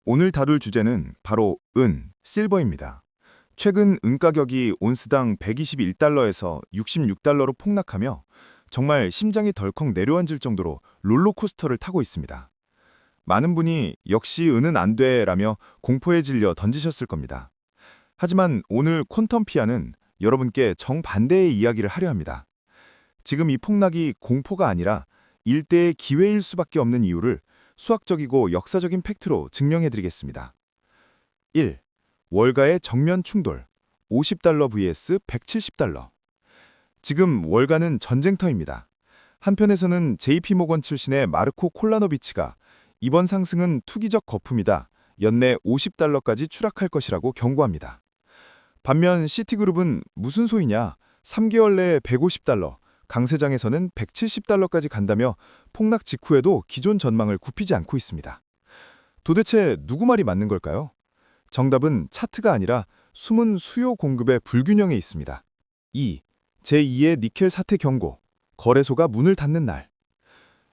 오늘 다룰 주제는 바로 은, 실버입니다. 최근 은 가격이 온스당 121달러에서 66달러로 폭락하며 정말 심장이 덜컥 내려앉을 정도로 롤러코스터를 타고 있습니다. 많은 분이 역시 은은 안 돼라며 공포에 질려 던지셨을 겁니다. 하지만 오늘 퀀텀 피아는 여러분께 정반대의 이야기를 하려 합니다. 지금 이 폭락이 공포가 아니라 일대의 기회일 수밖에 없는 이유를 수학적이고 역사적인 팩트로 증명해드리겠습니다. 1. 월가의 정면 충돌 50달러 vs 170달러. 지금 월가는 전쟁터입니다. 한편에서는 JP모건 출신의 마르코 콜라노비치가 이번 상승은 투기적 거품이다. 연내 50달러까지 추락할 것이라고 경고합니다. 반면 시티그룹은 무슨 소이냐 3개월 내에 150달러, 강세장에서는 170달러까지 간다며 폭락 직후에도 기존 전망을 굽히지 않고 있습니다. 도대체 누구 말이 맞는 걸까요? 정답은 차트가 아니라 숨은 수요 공급의 불균형에 있습니다. 2. 제2의 니켈 사태 경고, 거래소가 문을 닫는 날.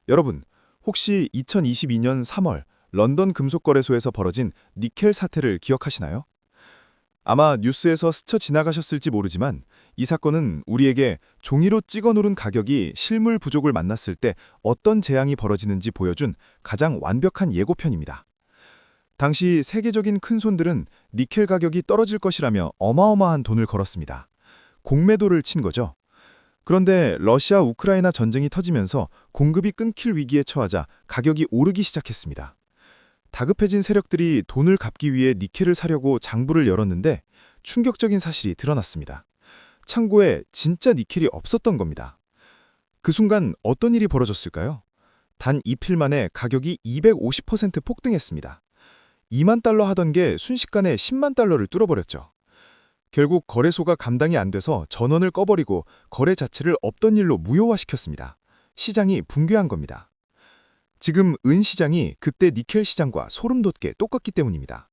여러분, 혹시 2022년 3월 런던 금속거래소에서 벌어진 니켈 사태를 기억하시나요? 아마 뉴스에서 스쳐 지나가셨을지 모르지만 이 사건은 우리에게 종이로 찍어 누른 가격이 실물 부족을 만났을 때 어떤 재앙이 벌어지는지 보여준 가장 완벽한 예고편입니다. 당시 세계적인 큰손들은 니켈 가격이 떨어질 것이라며 어마어마한 돈을 걸었습니다. 공매도를 친 거죠. 그런데 러시아 우크라이나 전쟁이 터지면서 공급이 끊길 위기에 처하자 가격이 오르기 시작했습니다. 다급해진 세력들이 돈을 갚기 위해 니켈을 사려고 장부를 열었는데 충격적인 사실이 드러났습니다. 창고에 진짜 니켈이 없었던 겁니다. 그 순간 어떤 일이 벌어졌을까요? 단 이틀 만에 가격이 250% 폭등했습니다. 2만 달러 하던 게 순식간에 10만 달러를 뚫어버렸죠. 결국 거래소가 감당이 안 돼서 전원을 꺼버리고 거래 자체를 없던 일로 무효화시켰습니다. 시장이 붕괴한 겁니다. 지금 은 시장이 그때 니켈 시장과 소름 돋게 똑같기 때문입니다.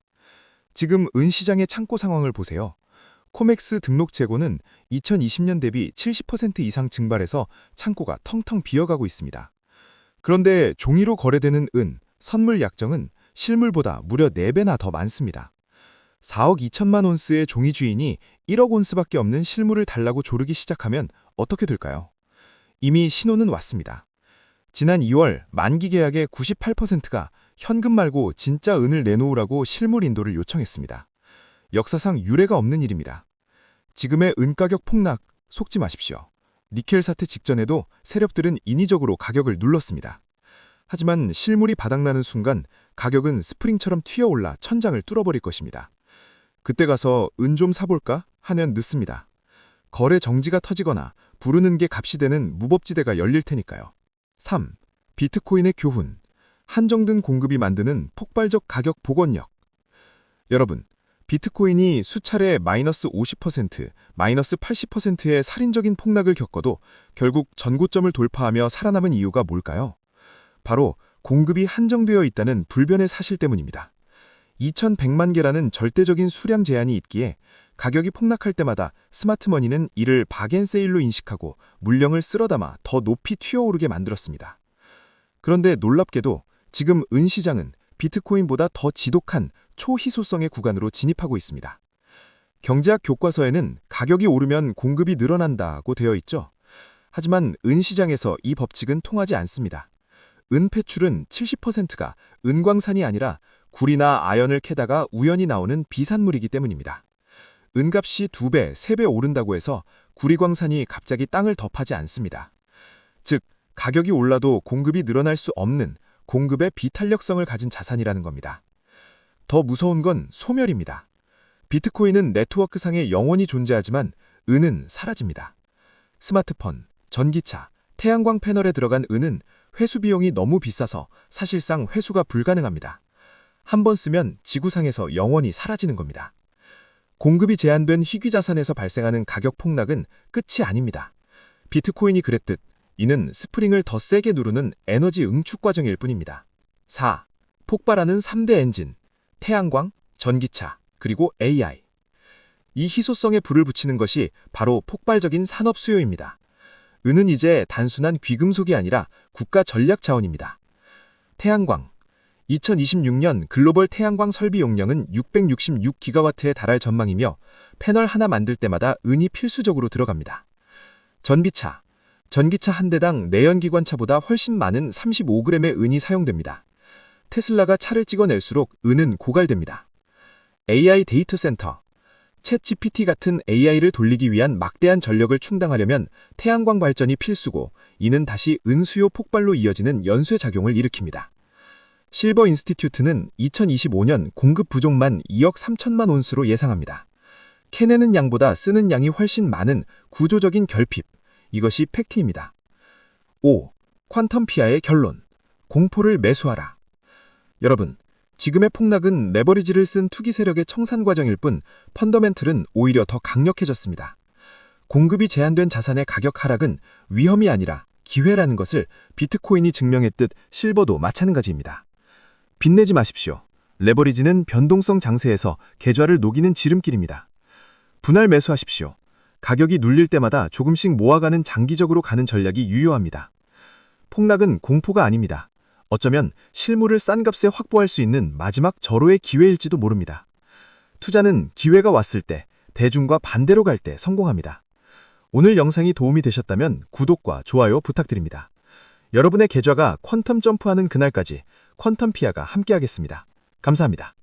지금 은 시장의 창고 상황을 보세요. 코맥스 등록 재고는 2020년 대비 70% 이상 증발해서 창고가 텅텅 비어가고 있습니다. 그런데 종이로 거래되는 은, 선물 약정은 실물보다 무려 4배나 더 많습니다. 4억 2천만 온스의 종이 주인이 1억 온스밖에 없는 실물을 달라고 조르기 시작하면 어떻게 될까요? 이미 신호는 왔습니다. 지난 2월 만기 계약의 98%가 현금 말고 진짜 은을 내놓으라고 실물 인도를 요청했습니다. 역사상 유례가 없는 일입니다. 지금의 은 가격 폭락, 속지 마십시오. 니켈 사태 직전에도 세력들은 인위적으로 가격을 눌렀습니다. 하지만 실물이 바닥나는 순간 가격은 스프링처럼 튀어올라 천장을 뚫어버릴 것입니다. 그때 가서 은 좀 사볼까? 하면 늦습니다. 거래 정지가 터지거나 부르는 게 값이 되는 무법지대가 열릴 테니까요. 3. 비트코인의 교훈. 한정된 공급이 만드는 폭발적 가격 복원력. 여러분, 비트코인이 수차례 마이너스 50%, 마이너스 80%의 살인적인 폭락을 겪어도 결국 전고점을 돌파하며 살아남은 이유가 뭘까요? 바로 공급이 한정되어 있다는 불변의 사실 때문입니다. 2100만 개라는 절대적인 수량 제한이 있기에 가격이 폭락할 때마다 스마트머니는 이를 박앤세일로 인식하고 물량을 쓸어담아 더 높이 튀어오르게 만들었습니다. 그런데 놀랍게도 지금 은 시장은 비트코인보다 더 지독한 초희소성의 구간으로 진입하고 있습니다. 경제학 교과서에는 가격이 오르면 공급이 늘어난다고 되어 있죠. 하지만 은 시장에서 이 법칙은 통하지 않습니다. 은 패출은 70%가 은광산이 아니라 구리나 아연을 캐다가 우연히 나오는 비산물이기 때문입니다. 은값이 2배, 3배 오른다고 해서 구리광산이 갑자기 땅을 덮하지 않습니다. 즉, 가격이 올라도 공급이 늘어날 수 없는 공급의 비탄력성을 가진 자산이라는 겁니다. 더 무서운 건 소멸입니다. 비트코인은 네트워크상에 영원히 존재하지만 은은 사라집니다. 스마트폰, 전기차, 태양광 패널에 들어간 은은 회수 비용이 너무 비싸서 사실상 회수가 불가능합니다. 한 번 쓰면 지구상에서 영원히 사라지는 겁니다. 공급이 제한된 희귀자산에서 발생하는 가격 폭락은 끝이 아닙니다. 비트코인이 그랬듯 이는 스프링을 더 세게 누르는 에너지 응축 과정일 뿐입니다. 4. 폭발하는 3대 엔진, 태양광, 전기차, 그리고 AI. 이 희소성에 불을 붙이는 것이 바로 폭발적인 산업 수요입니다. 은은 이제 단순한 귀금속이 아니라 국가 전략 자원입니다. 태양광. 2026년 글로벌 태양광 설비 용량은 666기가와트에 달할 전망이며 패널 하나 만들 때마다 은이 필수적으로 들어갑니다. 전기차. 전기차 한 대당 내연기관차보다 훨씬 많은 35g의 은이 사용됩니다. 테슬라가 차를 찍어낼수록 은은 고갈됩니다. AI 데이터 센터. 챗 GPT 같은 AI를 돌리기 위한 막대한 전력을 충당하려면 태양광 발전이 필수고, 이는 다시 은 수요 폭발로 이어지는 연쇄 작용을 일으킵니다. 실버 인스티튜트는 2025년 공급 부족만 2억 3천만 온스로 예상합니다. 캐내는 양보다 쓰는 양이 훨씬 많은 구조적인 결핍, 이것이 팩트입니다. 5. 퀀텀 피아의 결론. 공포를 매수하라. 여러분, 지금의 폭락은 레버리지를 쓴 투기 세력의 청산 과정일 뿐 펀더멘틀은 오히려 더 강력해졌습니다. 공급이 제한된 자산의 가격 하락은 위험이 아니라 기회라는 것을 비트코인이 증명했듯 실버도 마찬가지입니다. 빚내지 마십시오. 레버리지는 변동성 장세에서 계좌를 녹이는 지름길입니다. 분할 매수하십시오. 가격이 눌릴 때마다 조금씩 모아가는 장기적으로 가는 전략이 유효합니다. 폭락은 공포가 아닙니다. 어쩌면 실물을 싼 값에 확보할 수 있는 마지막 절호의 기회일지도 모릅니다. 투자는 기회가 왔을 때, 대중과 반대로 갈 때 성공합니다. 오늘 영상이 도움이 되셨다면 구독과 좋아요 부탁드립니다. 여러분의 계좌가 퀀텀 점프하는 그날까지 퀀텀 피아가 함께하겠습니다. 감사합니다.